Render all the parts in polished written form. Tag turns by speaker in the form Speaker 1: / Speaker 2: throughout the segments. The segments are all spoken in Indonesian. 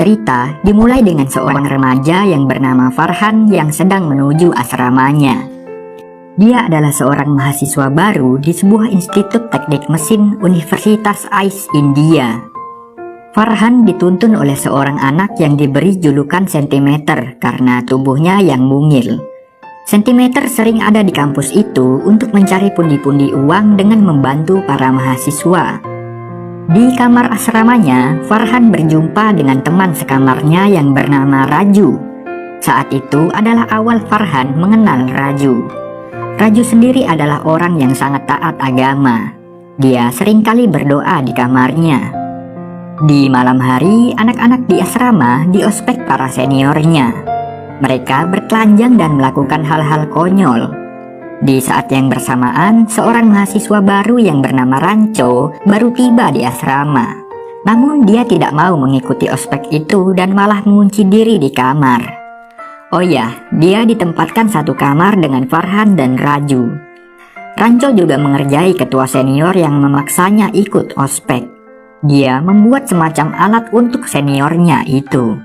Speaker 1: Cerita dimulai dengan seorang remaja yang bernama Farhan yang sedang menuju asramanya. Dia adalah seorang mahasiswa baru di sebuah institut teknik mesin Universitas Ais, India. Farhan dituntun oleh seorang anak yang diberi julukan Sentimeter karena tubuhnya yang mungil. Sentimeter sering ada di kampus itu untuk mencari pundi-pundi uang dengan membantu para mahasiswa. Di kamar asramanya, Farhan berjumpa dengan teman sekamarnya yang bernama Raju. Saat itu adalah awal Farhan mengenal Raju. Raju sendiri adalah orang yang sangat taat agama. Dia seringkali berdoa di kamarnya. Di malam hari, anak-anak di asrama diospek para seniornya. Mereka bertelanjang dan melakukan hal-hal konyol. Di saat yang bersamaan, seorang mahasiswa baru yang bernama Ranco baru tiba di asrama. Namun dia tidak mau mengikuti ospek itu dan malah mengunci diri di kamar. Oh ya, dia ditempatkan satu kamar dengan Farhan dan Raju. Ranco juga mengerjai ketua senior yang memaksanya ikut ospek. Dia membuat semacam alat untuk seniornya itu.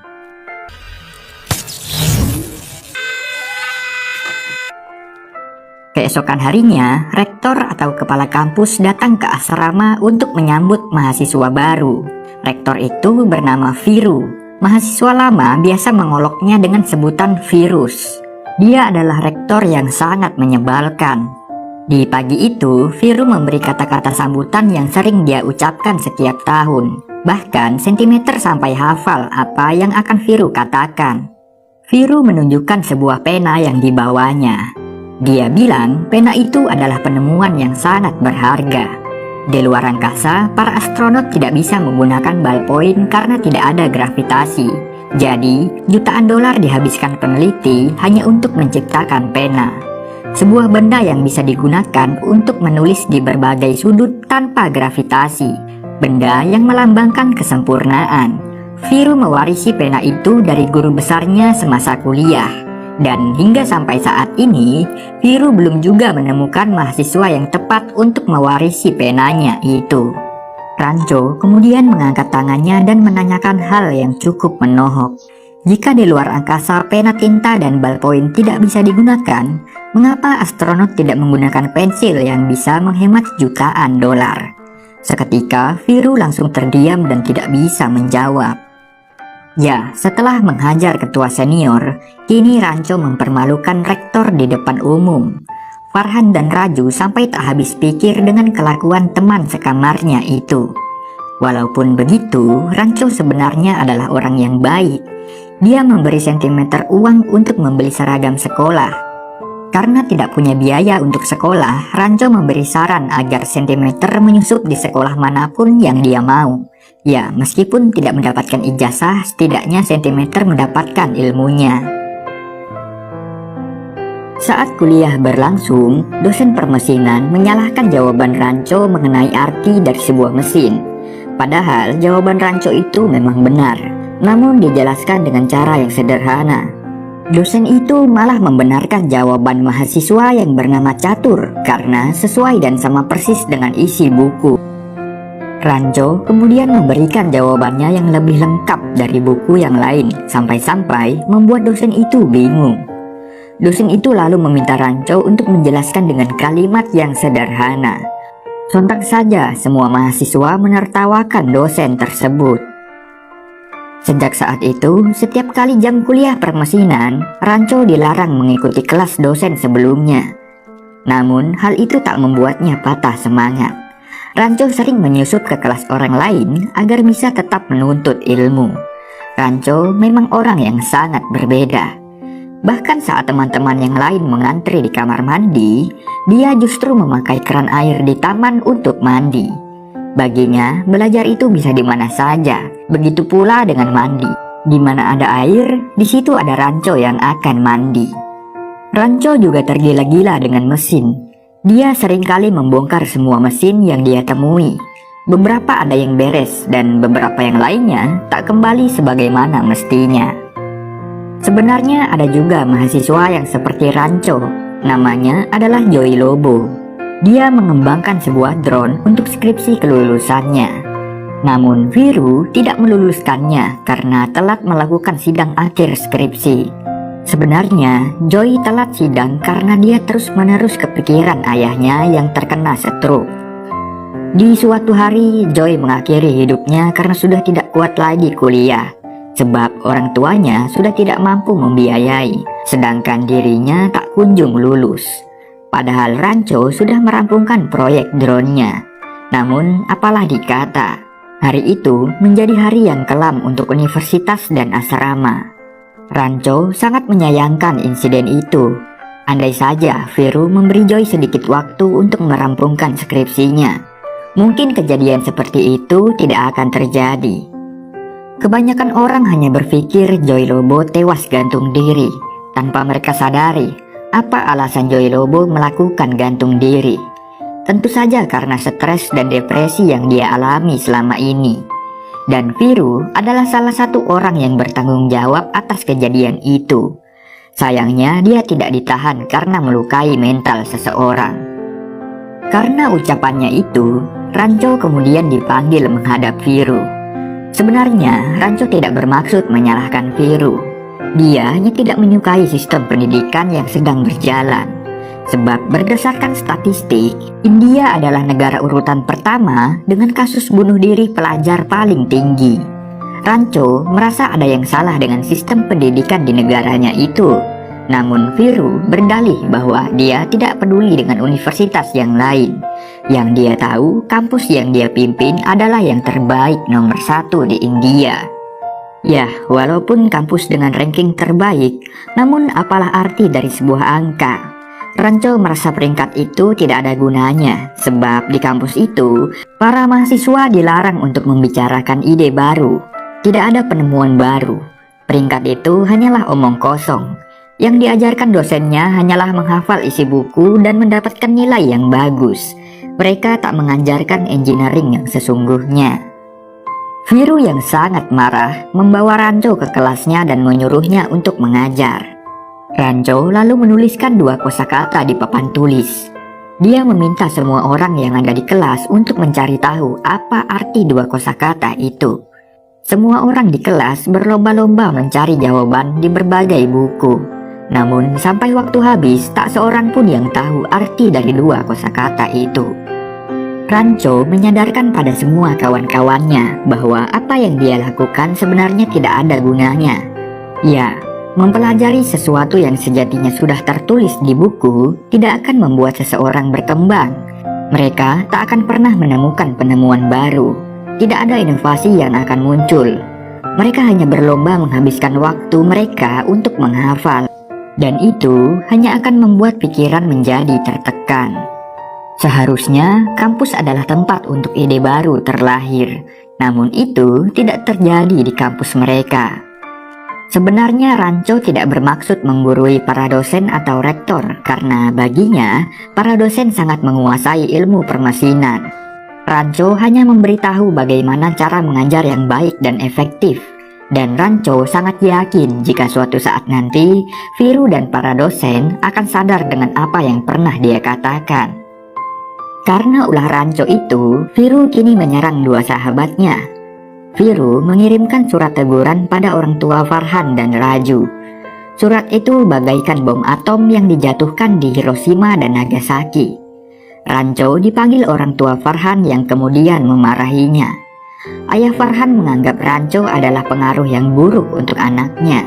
Speaker 1: Keesokan harinya, rektor atau kepala kampus datang ke asrama untuk menyambut mahasiswa baru. Rektor itu bernama Viru. Mahasiswa lama biasa mengoloknya dengan sebutan Virus. Dia adalah rektor yang sangat menyebalkan. Di pagi itu, Viru memberi kata-kata sambutan yang sering dia ucapkan setiap tahun. Bahkan Sentimeter sampai hafal apa yang akan Viru katakan. Viru menunjukkan sebuah pena yang dibawanya. Dia bilang pena itu adalah penemuan yang sangat berharga. Di luar angkasa, para astronot tidak bisa menggunakan ballpoint karena tidak ada gravitasi. Jadi, jutaan dolar dihabiskan peneliti hanya untuk menciptakan pena. Sebuah benda yang bisa digunakan untuk menulis di berbagai sudut tanpa gravitasi. Benda yang melambangkan kesempurnaan. Viru mewarisi pena itu dari guru besarnya semasa kuliah. Dan hingga sampai saat ini, Viru belum juga menemukan mahasiswa yang tepat untuk mewarisi penanya itu. Ranco kemudian mengangkat tangannya dan menanyakan hal yang cukup menohok. Jika di luar angkasa pena tinta dan ballpoint tidak bisa digunakan, mengapa astronot tidak menggunakan pensil yang bisa menghemat jutaan dolar? Seketika, Viru langsung terdiam dan tidak bisa menjawab. Ya, setelah menghajar ketua senior, kini Ranco mempermalukan rektor di depan umum. Farhan dan Raju sampai tak habis pikir dengan kelakuan teman sekamarnya itu. Walaupun begitu, Ranco sebenarnya adalah orang yang baik. Dia memberi Sentimeter uang untuk membeli seragam sekolah. Karena tidak punya biaya untuk sekolah, Ranco memberi saran agar Sentimeter menyusup di sekolah manapun yang dia mau. Ya, meskipun tidak mendapatkan ijazah, setidaknya Sentimeter mendapatkan ilmunya. Saat kuliah berlangsung, dosen permesinan menyalahkan jawaban Ranco mengenai arti dari sebuah mesin. Padahal jawaban Ranco itu memang benar, namun dijelaskan dengan cara yang sederhana. Dosen itu malah membenarkan jawaban mahasiswa yang bernama Catur karena sesuai dan sama persis dengan isi buku. Ranco kemudian memberikan jawabannya yang lebih lengkap dari buku yang lain, sampai-sampai membuat dosen itu bingung. Dosen itu lalu meminta Ranco untuk menjelaskan dengan kalimat yang sederhana. Sontak saja semua mahasiswa menertawakan dosen tersebut. Sejak saat itu, setiap kali jam kuliah permesinan, Ranco dilarang mengikuti kelas dosen sebelumnya. Namun, hal itu tak membuatnya patah semangat. Ranco sering menyusup ke kelas orang lain agar bisa tetap menuntut ilmu. Ranco memang orang yang sangat berbeda. Bahkan saat teman-teman yang lain mengantri di kamar mandi, dia justru memakai keran air di taman untuk mandi. Baginya, belajar itu bisa di mana saja. Begitu pula dengan mandi. Di mana ada air, di situ ada Ranco yang akan mandi. Ranco juga tergila-gila dengan mesin. Dia seringkali membongkar semua mesin yang dia temui. Beberapa ada yang beres dan beberapa yang lainnya tak kembali sebagaimana mestinya. Sebenarnya ada juga mahasiswa yang seperti Ranco. Namanya adalah Joy Lobo. Dia mengembangkan sebuah drone untuk skripsi kelulusannya. Namun Viru tidak meluluskannya karena telat melakukan sidang akhir skripsi. Sebenarnya Joy telat sidang karena dia terus-menerus kepikiran ayahnya yang terkena stroke. Di suatu hari Joy mengakhiri hidupnya karena sudah tidak kuat lagi kuliah, sebab orang tuanya sudah tidak mampu membiayai, sedangkan dirinya tak kunjung lulus. Padahal Rancho sudah merampungkan proyek drone-nya. Namun apalah dikata, hari itu menjadi hari yang kelam untuk universitas dan asrama. Rancho sangat menyayangkan insiden itu. Andai saja Viru memberi Joy sedikit waktu untuk merampungkan skripsinya, mungkin kejadian seperti itu tidak akan terjadi. Kebanyakan orang hanya berpikir Joy Lobo tewas gantung diri, tanpa mereka sadari apa alasan Joy Lobo melakukan gantung diri. Tentu saja karena stres dan depresi yang dia alami selama ini. Dan Viru adalah salah satu orang yang bertanggung jawab atas kejadian itu. Sayangnya dia tidak ditahan karena melukai mental seseorang. Karena ucapannya itu, Rancho kemudian dipanggil menghadap Viru. Sebenarnya Rancho tidak bermaksud menyalahkan Viru. Dia hanya tidak menyukai sistem pendidikan yang sedang berjalan. Sebab berdasarkan statistik, India adalah negara urutan pertama dengan kasus bunuh diri pelajar paling tinggi. Rancho merasa ada yang salah dengan sistem pendidikan di negaranya itu. Namun Viru berdalih bahwa dia tidak peduli dengan universitas yang lain. Yang dia tahu, kampus yang dia pimpin adalah yang terbaik nomor 1 di India. Ya, walaupun kampus dengan ranking terbaik, namun apalah arti dari sebuah angka? Rancho merasa peringkat itu tidak ada gunanya, sebab di kampus itu, para mahasiswa dilarang untuk membicarakan ide baru. Tidak ada penemuan baru. Peringkat itu hanyalah omong kosong. Yang diajarkan dosennya hanyalah menghafal isi buku dan mendapatkan nilai yang bagus. Mereka tak mengajarkan engineering yang sesungguhnya. Viru yang sangat marah membawa Rancho ke kelasnya dan menyuruhnya untuk mengajar. Rancho lalu menuliskan 2 kosakata di papan tulis. Dia meminta semua orang yang ada di kelas untuk mencari tahu apa arti 2 kosakata itu. Semua orang di kelas berlomba-lomba mencari jawaban di berbagai buku. Namun sampai waktu habis tak seorang pun yang tahu arti dari 2 kosakata itu. Rancho menyadarkan pada semua kawan-kawannya bahwa apa yang dia lakukan sebenarnya tidak ada gunanya. Ya, mempelajari sesuatu yang sejatinya sudah tertulis di buku tidak akan membuat seseorang berkembang. Mereka tak akan pernah menemukan penemuan baru. Tidak ada inovasi yang akan muncul. Mereka hanya berlomba menghabiskan waktu mereka untuk menghafal. Dan itu hanya akan membuat pikiran menjadi tertekan. Seharusnya kampus adalah tempat untuk ide baru terlahir. Namun itu tidak terjadi di kampus mereka. Sebenarnya Rancho tidak bermaksud menggurui para dosen atau rektor karena baginya para dosen sangat menguasai ilmu permesinan. Rancho hanya memberitahu bagaimana cara mengajar yang baik dan efektif. Dan Rancho sangat yakin jika suatu saat nanti Viru dan para dosen akan sadar dengan apa yang pernah dia katakan. Karena ulah Rancho itu, Viru kini menyerang 2 sahabatnya. Viru mengirimkan surat teguran pada orang tua Farhan dan Raju. Surat itu bagaikan bom atom yang dijatuhkan di Hiroshima dan Nagasaki. Rancho dipanggil orang tua Farhan yang kemudian memarahinya. Ayah Farhan menganggap Rancho adalah pengaruh yang buruk untuk anaknya.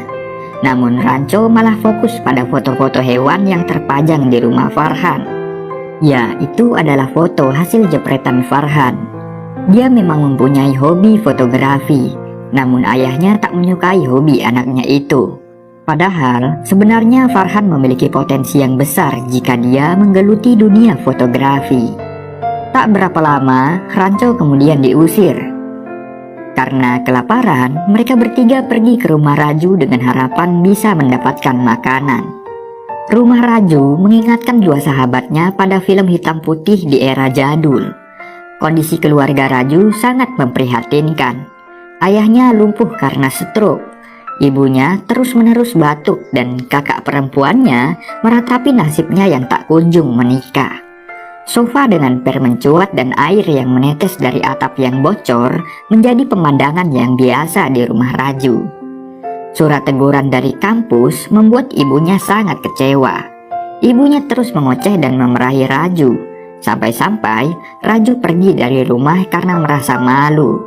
Speaker 1: Namun Rancho malah fokus pada foto-foto hewan yang terpajang di rumah Farhan. Ya, itu adalah foto hasil jepretan Farhan. Dia memang mempunyai hobi fotografi, namun ayahnya tak menyukai hobi anaknya itu. Padahal sebenarnya Farhan memiliki potensi yang besar jika dia menggeluti dunia fotografi. Tak berapa lama, Rancho kemudian diusir. Karena kelaparan, mereka bertiga pergi ke rumah Raju dengan harapan bisa mendapatkan makanan. Rumah Raju mengingatkan 2 sahabatnya pada film hitam putih di era jadul. Kondisi keluarga Raju sangat memprihatinkan. Ayahnya lumpuh karena stroke. Ibunya terus-menerus batuk dan kakak perempuannya meratapi nasibnya yang tak kunjung menikah. Sofa dengan permen cuat dan air yang menetes dari atap yang bocor menjadi pemandangan yang biasa di rumah Raju. Surat teguran dari kampus membuat ibunya sangat kecewa. Ibunya terus mengoceh dan memarahi Raju, sampai-sampai Raju pergi dari rumah karena merasa malu.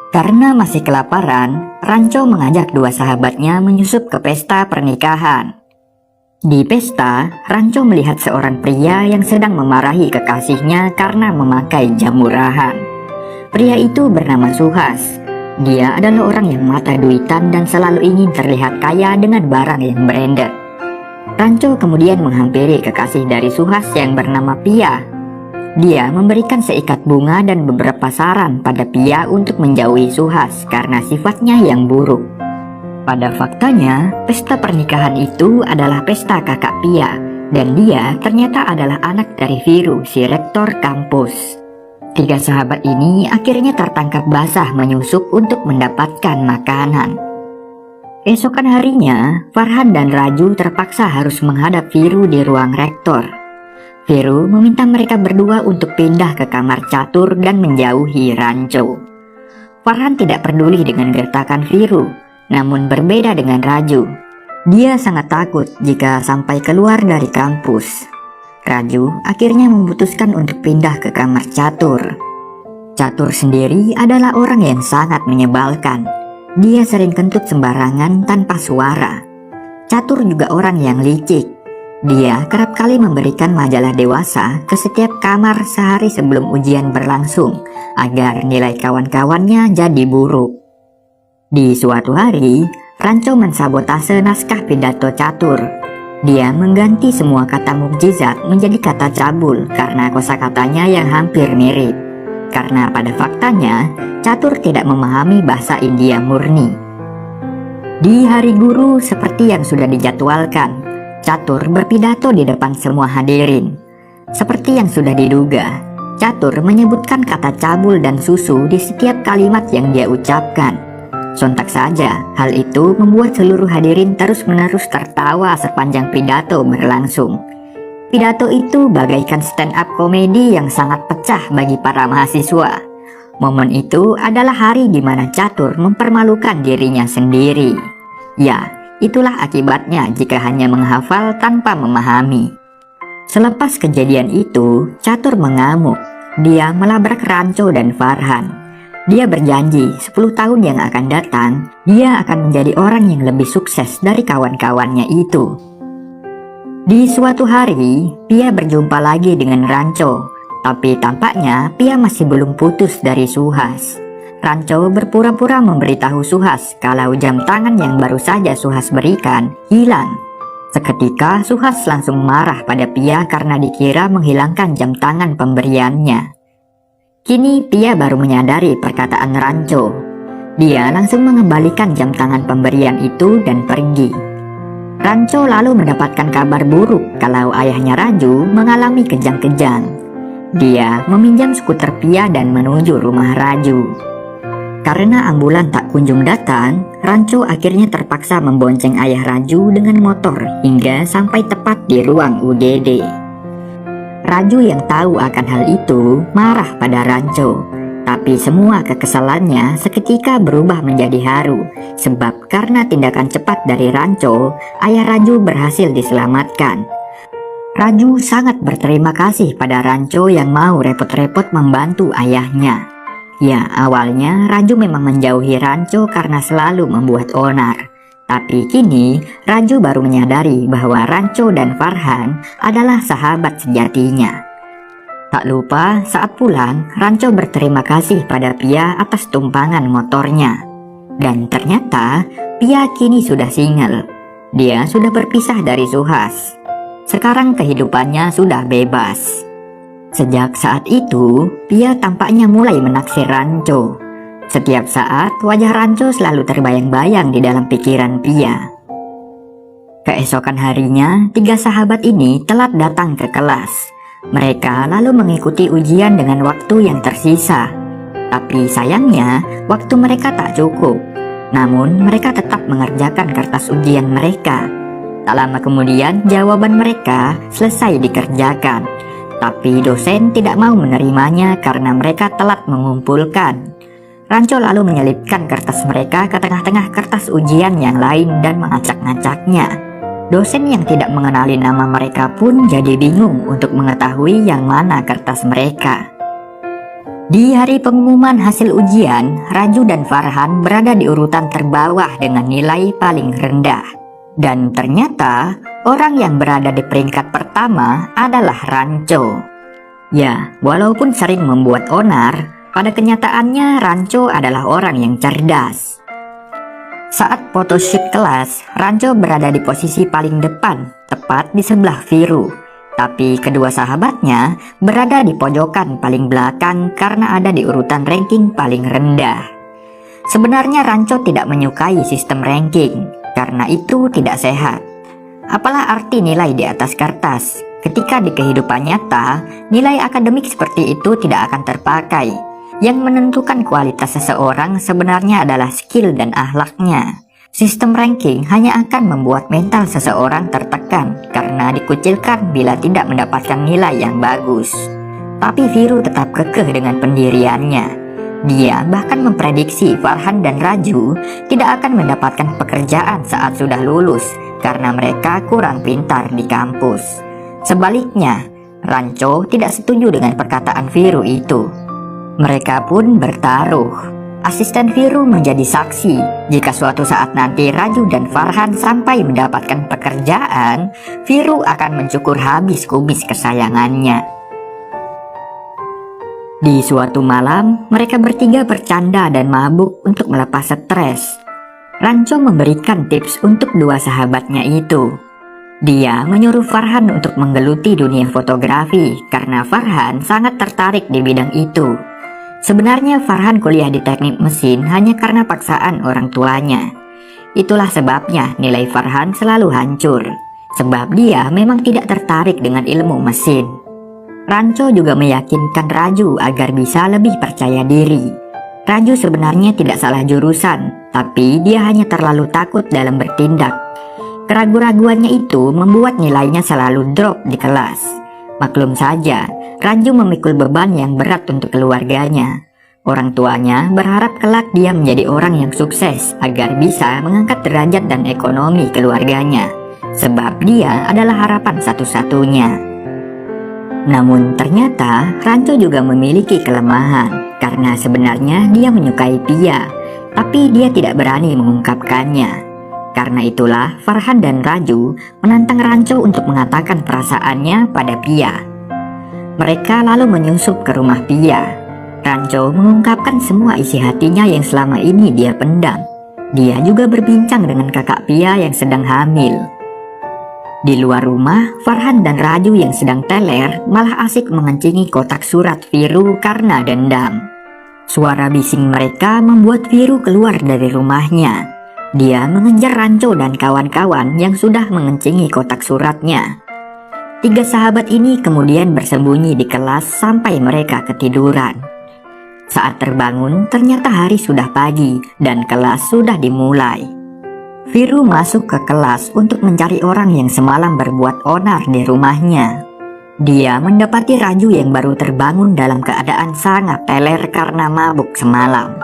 Speaker 1: Karena masih kelaparan, Ranco mengajak dua sahabatnya menyusup ke pesta pernikahan. Di pesta, Ranco melihat seorang pria yang sedang memarahi kekasihnya karena memakai jam murahan. Pria itu bernama Suhas. Dia adalah orang yang mata duitan dan selalu ingin terlihat kaya dengan barang yang branded. Ranco kemudian menghampiri kekasih dari Suhas yang bernama Pia. Dia memberikan seikat bunga dan beberapa saran pada Pia untuk menjauhi Suhas karena sifatnya yang buruk. Pada faktanya, pesta pernikahan itu adalah pesta kakak Pia, dan dia ternyata adalah anak dari Viru, si rektor kampus. Tiga sahabat ini akhirnya tertangkap basah menyusup untuk mendapatkan makanan. Esokan harinya, Farhan dan Raju terpaksa harus menghadap Viru di ruang rektor. Viru meminta mereka berdua untuk pindah ke kamar catur dan menjauhi Ranco. Farhan tidak peduli dengan gertakan Viru, namun berbeda dengan Raju. Dia sangat takut jika sampai keluar dari kampus. Raju akhirnya memutuskan untuk pindah ke kamar catur. Catur sendiri adalah orang yang sangat menyebalkan. Dia sering kentut sembarangan tanpa suara. Catur juga orang yang licik. Dia kerap kali memberikan majalah dewasa ke setiap kamar sehari sebelum ujian berlangsung agar nilai kawan-kawannya jadi buruk. Di suatu hari, Ranco mensabotase naskah pidato Catur. Dia mengganti semua kata mukjizat menjadi kata cabul karena kosakatanya yang hampir mirip. Karena pada faktanya, Catur tidak memahami bahasa India murni. Di hari guru seperti yang sudah dijadwalkan, Catur berpidato di depan semua hadirin. Seperti yang sudah diduga, Catur menyebutkan kata cabul dan susu di setiap kalimat yang dia ucapkan. Sontak saja, hal itu membuat seluruh hadirin terus-menerus tertawa sepanjang pidato berlangsung. Pidato itu bagaikan stand-up komedi yang sangat pecah bagi para mahasiswa. Momen itu adalah hari di mana Catur mempermalukan dirinya sendiri. Ya, itulah akibatnya jika hanya menghafal tanpa memahami. Selepas kejadian itu, Catur mengamuk. Dia melabrak Ranco dan Farhan. Dia berjanji 10 tahun yang akan datang, dia akan menjadi orang yang lebih sukses dari kawan-kawannya itu. Di suatu hari, Pia berjumpa lagi dengan Ranco, tapi tampaknya Pia masih belum putus dari Suhas. Ranco berpura-pura memberitahu Suhas kalau jam tangan yang baru saja Suhas berikan hilang. Seketika Suhas langsung marah pada Pia karena dikira menghilangkan jam tangan pemberiannya. Kini Pia baru menyadari perkataan Ranco. Dia langsung mengembalikan jam tangan pemberian itu dan pergi. Ranco lalu mendapatkan kabar buruk kalau ayahnya Raju mengalami kejang-kejang. Dia meminjam skuter Pia dan menuju rumah Raju. Karena ambulan tak kunjung datang, Ranco akhirnya terpaksa membonceng ayah Raju dengan motor hingga sampai tepat di ruang UGD. Raju yang tahu akan hal itu marah pada Ranco, tapi semua kekesalannya seketika berubah menjadi haru, sebab karena tindakan cepat dari Ranco, ayah Raju berhasil diselamatkan. Raju sangat berterima kasih pada Ranco yang mau repot-repot membantu ayahnya. Ya, awalnya Raju memang menjauhi Ranco karena selalu membuat onar. Tapi kini Raju baru menyadari bahwa Ranco dan Farhan adalah sahabat sejatinya. Tak lupa saat pulang, Ranco berterima kasih pada Pia atas tumpangan motornya. Dan ternyata Pia kini sudah single. Dia sudah berpisah dari Suhas. Sekarang kehidupannya sudah bebas. Sejak saat itu, Pia tampaknya mulai menaksir Ranco. Setiap saat, wajah Ranco selalu terbayang-bayang di dalam pikiran Pia. Keesokan harinya, tiga sahabat ini telat datang ke kelas. Mereka lalu mengikuti ujian dengan waktu yang tersisa. Tapi sayangnya, waktu mereka tak cukup. Namun, mereka tetap mengerjakan kertas ujian mereka. Tak lama kemudian jawaban mereka selesai dikerjakan. Tapi dosen tidak mau menerimanya karena mereka telat mengumpulkan. Ranco lalu menyelipkan kertas mereka ke tengah-tengah kertas ujian yang lain dan mengacak-ngacaknya. Dosen yang tidak mengenali nama mereka pun jadi bingung untuk mengetahui yang mana kertas mereka. Di hari pengumuman hasil ujian, Raju dan Farhan berada di urutan terbawah dengan nilai paling rendah. Dan ternyata orang yang berada di peringkat pertama adalah Ranco. Ya, walaupun sering membuat onar, pada kenyataannya Ranco adalah orang yang cerdas. Saat photoshoot kelas, Ranco berada di posisi paling depan, tepat di sebelah Viru. Tapi kedua sahabatnya berada di pojokan paling belakang karena ada di urutan ranking paling rendah. Sebenarnya Ranco tidak menyukai sistem ranking, karena itu tidak sehat. Apalah arti nilai di atas kertas ketika di kehidupan nyata nilai akademik seperti itu tidak akan terpakai. Yang menentukan kualitas seseorang sebenarnya adalah skill dan akhlaknya. Sistem ranking hanya akan membuat mental seseorang tertekan karena dikucilkan bila tidak mendapatkan nilai yang bagus. Tapi Viru tetap kekeh dengan pendiriannya. Dia bahkan memprediksi Farhan dan Raju tidak akan mendapatkan pekerjaan saat sudah lulus karena mereka kurang pintar di kampus. Sebaliknya, Ranco tidak setuju dengan perkataan Viru itu. Mereka pun bertaruh. Asisten Viru menjadi saksi jika suatu saat nanti Raju dan Farhan sampai mendapatkan pekerjaan, Viru akan mencukur habis kumis kesayangannya. Di suatu malam, mereka bertiga bercanda dan mabuk untuk melepas stres. Ranco memberikan tips untuk dua sahabatnya itu. Dia menyuruh Farhan untuk menggeluti dunia fotografi karena Farhan sangat tertarik di bidang itu. Sebenarnya Farhan kuliah di teknik mesin hanya karena paksaan orang tuanya. Itulah sebabnya nilai Farhan selalu hancur, sebab dia memang tidak tertarik dengan ilmu mesin. Ranco juga meyakinkan Raju agar bisa lebih percaya diri. Raju sebenarnya tidak salah jurusan, tapi dia hanya terlalu takut dalam bertindak. Keraguan-raguannya itu membuat nilainya selalu drop di kelas. Maklum saja, Raju memikul beban yang berat untuk keluarganya. Orang tuanya berharap kelak dia menjadi orang yang sukses agar bisa mengangkat derajat dan ekonomi keluarganya, sebab dia adalah harapan satu-satunya. Namun ternyata Ranco juga memiliki kelemahan karena sebenarnya dia menyukai Pia, tapi dia tidak berani mengungkapkannya. Karena itulah Farhan dan Raju menantang Ranco untuk mengatakan perasaannya pada Pia. Mereka lalu menyusup ke rumah Pia. Ranco mengungkapkan semua isi hatinya yang selama ini dia pendam. Dia juga berbincang dengan kakak Pia yang sedang hamil. Di luar rumah, Farhan dan Raju yang sedang teler malah asik mengencingi kotak surat Viru karena dendam. Suara bising mereka membuat Viru keluar dari rumahnya. Dia mengejar Ranco dan kawan-kawan yang sudah mengencingi kotak suratnya. Tiga sahabat ini kemudian bersembunyi di kelas sampai mereka ketiduran. Saat terbangun, ternyata hari sudah pagi dan kelas sudah dimulai. Viru masuk ke kelas untuk mencari orang yang semalam berbuat onar di rumahnya. Dia mendapati Raju yang baru terbangun dalam keadaan sangat teler karena mabuk semalam.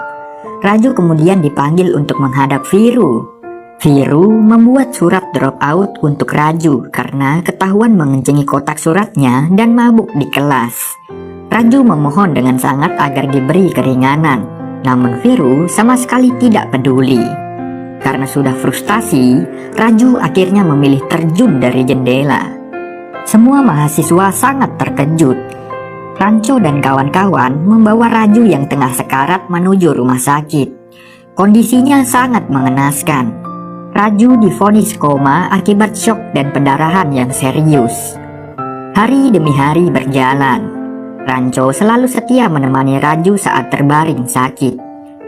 Speaker 1: Raju kemudian dipanggil untuk menghadap Viru. Viru membuat surat drop out untuk Raju karena ketahuan mengencingi kotak suratnya dan mabuk di kelas. Raju memohon dengan sangat agar diberi keringanan, namun Viru sama sekali tidak peduli. Karena sudah frustasi, Raju akhirnya memilih terjun dari jendela. Semua mahasiswa sangat terkejut. Ranco dan kawan-kawan membawa Raju yang tengah sekarat menuju rumah sakit. Kondisinya sangat mengenaskan. Raju divonis koma akibat shock dan pendarahan yang serius. Hari demi hari berjalan. Ranco selalu setia menemani Raju saat terbaring sakit.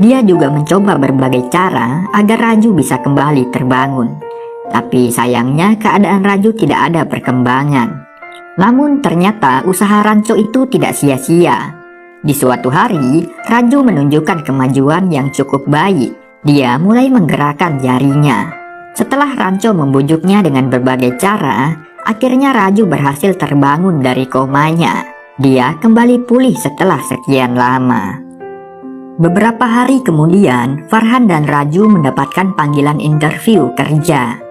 Speaker 1: Dia juga mencoba berbagai cara agar Raju bisa kembali terbangun. Tapi sayangnya keadaan Raju tidak ada perkembangan. Namun ternyata usaha Ranco itu tidak sia-sia. Di suatu hari, Raju menunjukkan kemajuan yang cukup baik. Dia mulai menggerakkan jarinya. Setelah Ranco membujuknya dengan berbagai cara, akhirnya Raju berhasil terbangun dari komanya. Dia kembali pulih setelah sekian lama. Beberapa hari kemudian, Farhan dan Raju mendapatkan panggilan interview kerja.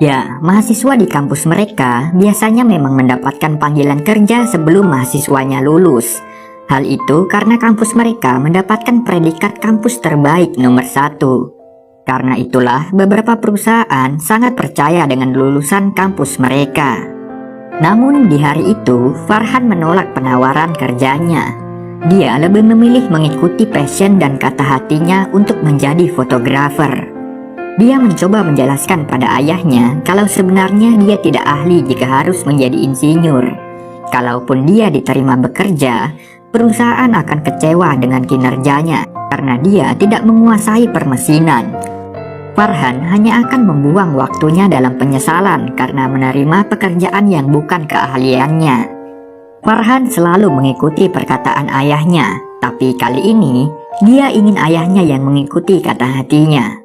Speaker 1: Ya, mahasiswa di kampus mereka biasanya memang mendapatkan panggilan kerja sebelum mahasiswanya lulus. Hal itu karena kampus mereka mendapatkan predikat kampus terbaik nomor 1. Karena itulah beberapa perusahaan sangat percaya dengan lulusan kampus mereka. Namun di hari itu, Farhan menolak penawaran kerjanya. Dia lebih memilih mengikuti passion dan kata hatinya untuk menjadi fotografer. Dia mencoba menjelaskan pada ayahnya kalau sebenarnya dia tidak ahli jika harus menjadi insinyur. Kalaupun dia diterima bekerja, perusahaan akan kecewa dengan kinerjanya karena dia tidak menguasai permesinan. Farhan hanya akan membuang waktunya dalam penyesalan karena menerima pekerjaan yang bukan keahliannya. Farhan selalu mengikuti perkataan ayahnya, tapi kali ini dia ingin ayahnya yang mengikuti kata hatinya.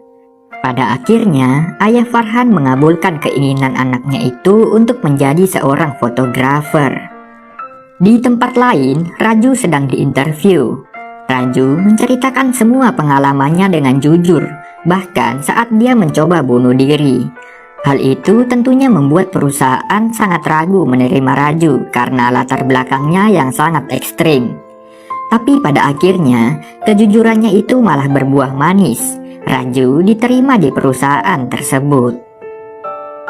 Speaker 1: Pada akhirnya, ayah Farhan mengabulkan keinginan anaknya itu untuk menjadi seorang fotografer. Di tempat lain, Raju sedang diinterview. Raju menceritakan semua pengalamannya dengan jujur, bahkan saat dia mencoba bunuh diri. Hal itu tentunya membuat perusahaan sangat ragu menerima Raju karena latar belakangnya yang sangat ekstrim. Tapi pada akhirnya, kejujurannya itu malah berbuah manis. Raju diterima di perusahaan tersebut.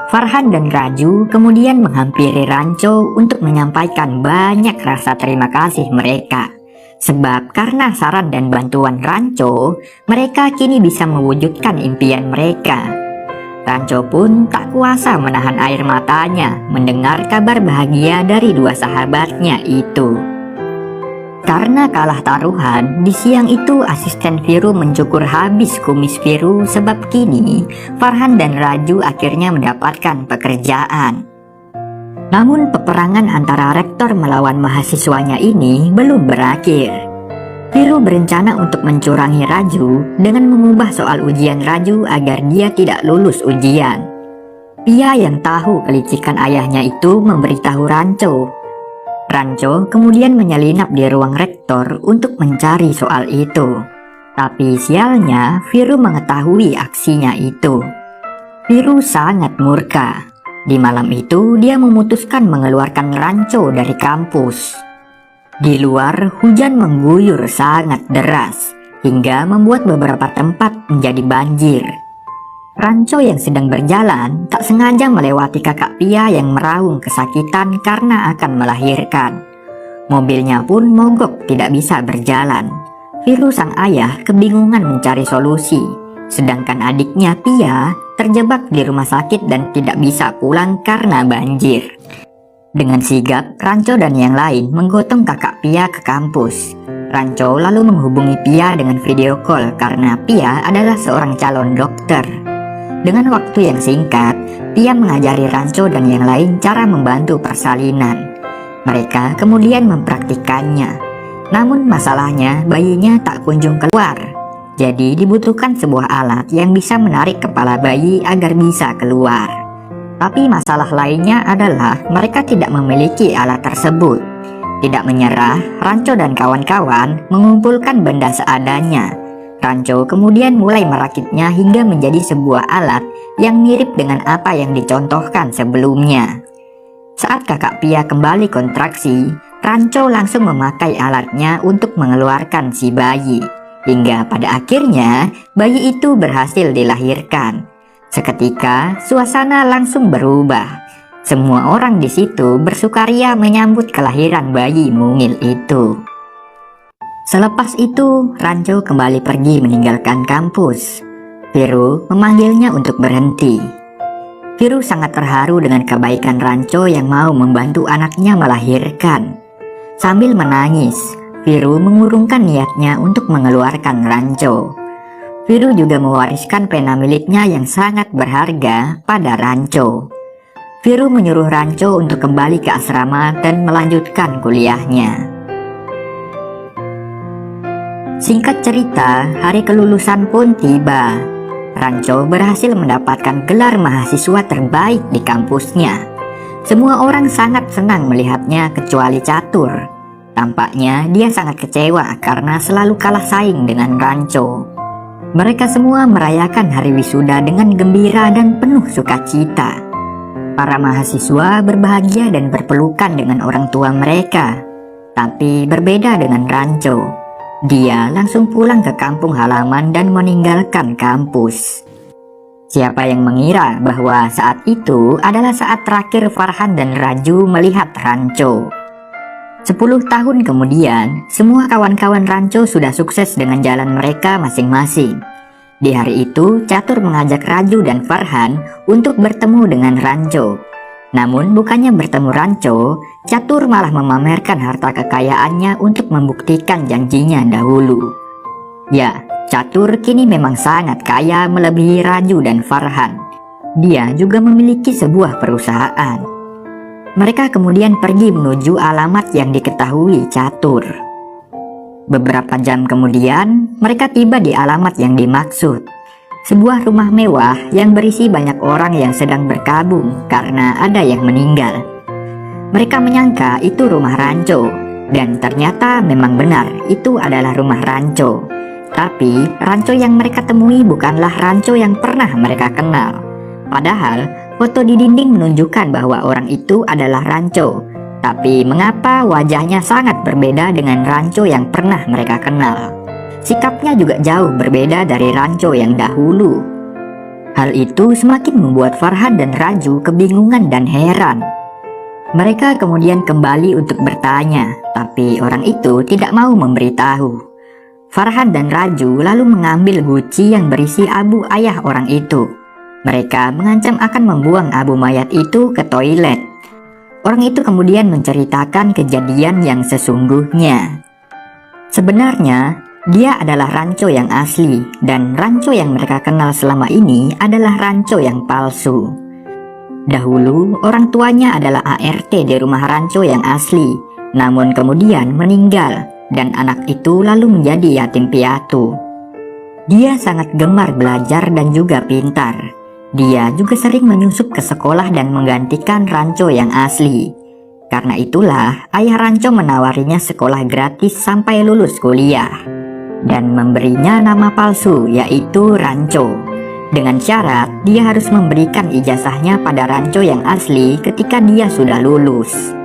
Speaker 1: Farhan dan Raju kemudian menghampiri Ranco untuk menyampaikan banyak rasa terima kasih mereka. Sebab karena saran dan bantuan Ranco, mereka kini bisa mewujudkan impian mereka. Ranco pun tak kuasa menahan air matanya mendengar kabar bahagia dari dua sahabatnya itu. Karena kalah taruhan, di siang itu asisten Viru mencukur habis kumis Viru sebab kini Farhan dan Raju akhirnya mendapatkan pekerjaan. Namun peperangan antara rektor melawan mahasiswanya ini belum berakhir. Viru berencana untuk mencurangi Raju dengan mengubah soal ujian Raju agar dia tidak lulus ujian. Pia yang tahu kelicikan ayahnya itu memberitahu Ranco. Ranco kemudian menyelinap di ruang rektor untuk mencari soal itu. Tapi sialnya, Viru mengetahui aksinya itu. Viru sangat murka. Di malam itu, dia memutuskan mengeluarkan Ranco dari kampus. Di luar, hujan mengguyur sangat deras, hingga membuat beberapa tempat menjadi banjir. Ranco yang sedang berjalan tak sengaja melewati kakak Pia yang meraung kesakitan karena akan melahirkan. Mobilnya pun mogok tidak bisa berjalan. Viru sang ayah kebingungan mencari solusi, sedangkan adiknya Pia terjebak di rumah sakit dan tidak bisa pulang karena banjir. Dengan sigap, Ranco dan yang lain menggotong kakak Pia ke kampus. Ranco lalu menghubungi Pia dengan video call karena Pia adalah seorang calon dokter. Dengan waktu yang singkat, Pia mengajari Ranco dan yang lain cara membantu persalinan. Mereka kemudian mempraktikannya. Namun masalahnya bayinya tak kunjung keluar. Jadi dibutuhkan sebuah alat yang bisa menarik kepala bayi agar bisa keluar. Tapi masalah lainnya adalah mereka tidak memiliki alat tersebut. Tidak menyerah, Ranco dan kawan-kawan mengumpulkan benda seadanya. Ranco kemudian mulai merakitnya hingga menjadi sebuah alat yang mirip dengan apa yang dicontohkan sebelumnya. Saat kakak Pia kembali kontraksi, Ranco langsung memakai alatnya untuk mengeluarkan si bayi. Hingga pada akhirnya, bayi itu berhasil dilahirkan. Seketika, suasana langsung berubah. Semua orang di situ bersukaria menyambut kelahiran bayi mungil itu. Selepas itu, Ranco kembali pergi meninggalkan kampus. Viru memanggilnya untuk berhenti. Viru sangat terharu dengan kebaikan Ranco yang mau membantu anaknya melahirkan. Sambil menangis, Viru mengurungkan niatnya untuk mengeluarkan Ranco. Viru juga mewariskan pena miliknya yang sangat berharga pada Ranco. Viru menyuruh Ranco untuk kembali ke asrama dan melanjutkan kuliahnya. Singkat cerita, hari kelulusan pun tiba. Ranco berhasil mendapatkan gelar mahasiswa terbaik di kampusnya. Semua orang sangat senang melihatnya kecuali Catur. Tampaknya dia sangat kecewa karena selalu kalah saing dengan Ranco. Mereka semua merayakan hari wisuda dengan gembira dan penuh sukacita. Para mahasiswa berbahagia dan berpelukan dengan orang tua mereka. Tapi berbeda dengan Ranco. Dia langsung pulang ke kampung halaman dan meninggalkan kampus. Siapa yang mengira bahwa saat itu adalah saat terakhir Farhan dan Raju melihat Ranco. 10 tahun kemudian, semua kawan-kawan Ranco sudah sukses dengan jalan mereka masing-masing. Di hari itu, Catur mengajak Raju dan Farhan untuk bertemu dengan Ranco. Namun bukannya bertemu Ranco, Catur malah memamerkan harta kekayaannya untuk membuktikan janjinya dahulu. Ya, Catur kini memang sangat kaya melebihi Raju dan Farhan. Dia juga memiliki sebuah perusahaan. Mereka kemudian pergi menuju alamat yang diketahui Catur. Beberapa jam kemudian, mereka tiba di alamat yang dimaksud. Sebuah rumah mewah yang berisi banyak orang yang sedang berkabung karena ada yang meninggal. Mereka menyangka itu rumah Ranco, dan ternyata memang benar itu adalah rumah Ranco. Tapi Ranco yang mereka temui bukanlah Ranco yang pernah mereka kenal. Padahal foto di dinding menunjukkan bahwa orang itu adalah Ranco. Tapi mengapa wajahnya sangat berbeda dengan Ranco yang pernah mereka kenal? Sikapnya juga jauh berbeda dari Ranco yang dahulu. Hal itu semakin membuat Farhan dan Raju kebingungan dan heran. Mereka kemudian kembali untuk bertanya, tapi orang itu tidak mau memberitahu. Farhan dan Raju lalu mengambil guci yang berisi abu ayah orang itu. Mereka mengancam akan membuang abu mayat itu ke toilet. Orang itu kemudian menceritakan kejadian yang sesungguhnya. Sebenarnya, dia adalah Ranco yang asli, dan Ranco yang mereka kenal selama ini adalah Ranco yang palsu. Dahulu, orang tuanya adalah ART di rumah Ranco yang asli, namun kemudian meninggal, dan anak itu lalu menjadi yatim piatu. Dia sangat gemar belajar dan juga pintar. Dia juga sering menyusup ke sekolah dan menggantikan Ranco yang asli. Karena itulah, ayah Ranco menawarinya sekolah gratis sampai lulus kuliah. Dan memberinya nama palsu, yaitu Ranco. Dengan syarat, dia harus memberikan ijazahnya pada Ranco yang asli ketika dia sudah lulus.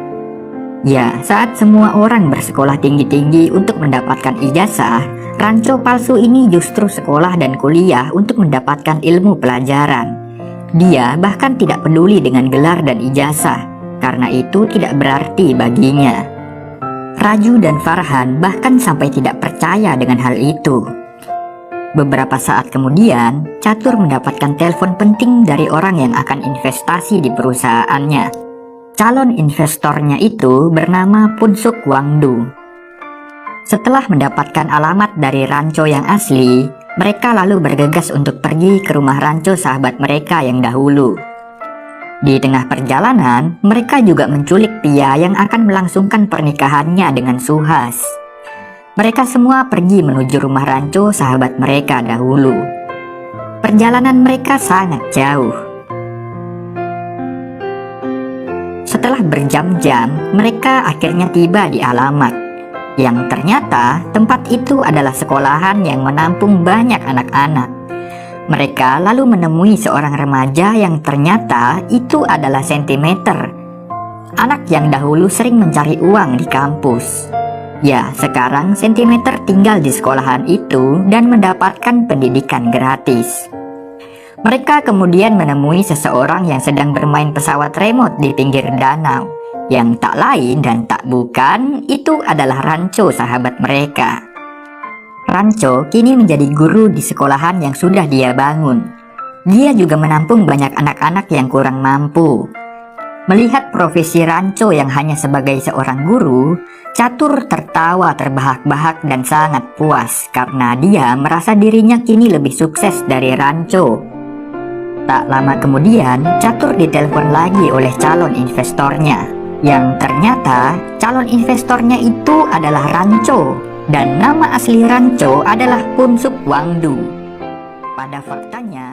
Speaker 1: Ya, saat semua orang bersekolah tinggi-tinggi untuk mendapatkan ijazah, Ranco palsu ini justru sekolah dan kuliah untuk mendapatkan ilmu pelajaran. Dia bahkan tidak peduli dengan gelar dan ijazah, karena itu tidak berarti baginya. Raju dan Farhan bahkan sampai tidak percaya dengan hal itu. Beberapa saat kemudian, Catur mendapatkan telepon penting dari orang yang akan investasi di perusahaannya. Calon investornya itu bernama Punsuk Wangdu. Setelah mendapatkan alamat dari Ranco yang asli, mereka lalu bergegas untuk pergi ke rumah Ranco sahabat mereka yang dahulu. Di tengah perjalanan, mereka juga menculik Pia yang akan melangsungkan pernikahannya dengan Suhas. Mereka semua pergi menuju rumah Ranco sahabat mereka dahulu. Perjalanan mereka sangat jauh. Setelah berjam-jam, mereka akhirnya tiba di alamat. Yang ternyata tempat itu adalah sekolahan yang menampung banyak anak-anak. Mereka lalu menemui seorang remaja yang ternyata itu adalah Sentimeter, anak yang dahulu sering mencari uang di kampus. Ya, sekarang Sentimeter tinggal di sekolahan itu dan mendapatkan pendidikan gratis. Mereka kemudian menemui seseorang yang sedang bermain pesawat remote di pinggir danau. Yang tak lain dan tak bukan, itu adalah Ranco sahabat mereka. Ranco kini menjadi guru di sekolahan yang sudah dia bangun. Dia juga menampung banyak anak-anak yang kurang mampu. Melihat profesi Ranco yang hanya sebagai seorang guru, Catur tertawa terbahak-bahak dan sangat puas karena dia merasa dirinya kini lebih sukses dari Ranco. Tak lama kemudian, Catur ditelepon lagi oleh calon investornya. Yang ternyata calon investornya itu adalah Ranco, dan nama asli Ranco adalah Punsuk Wangdu. Pada faktanya,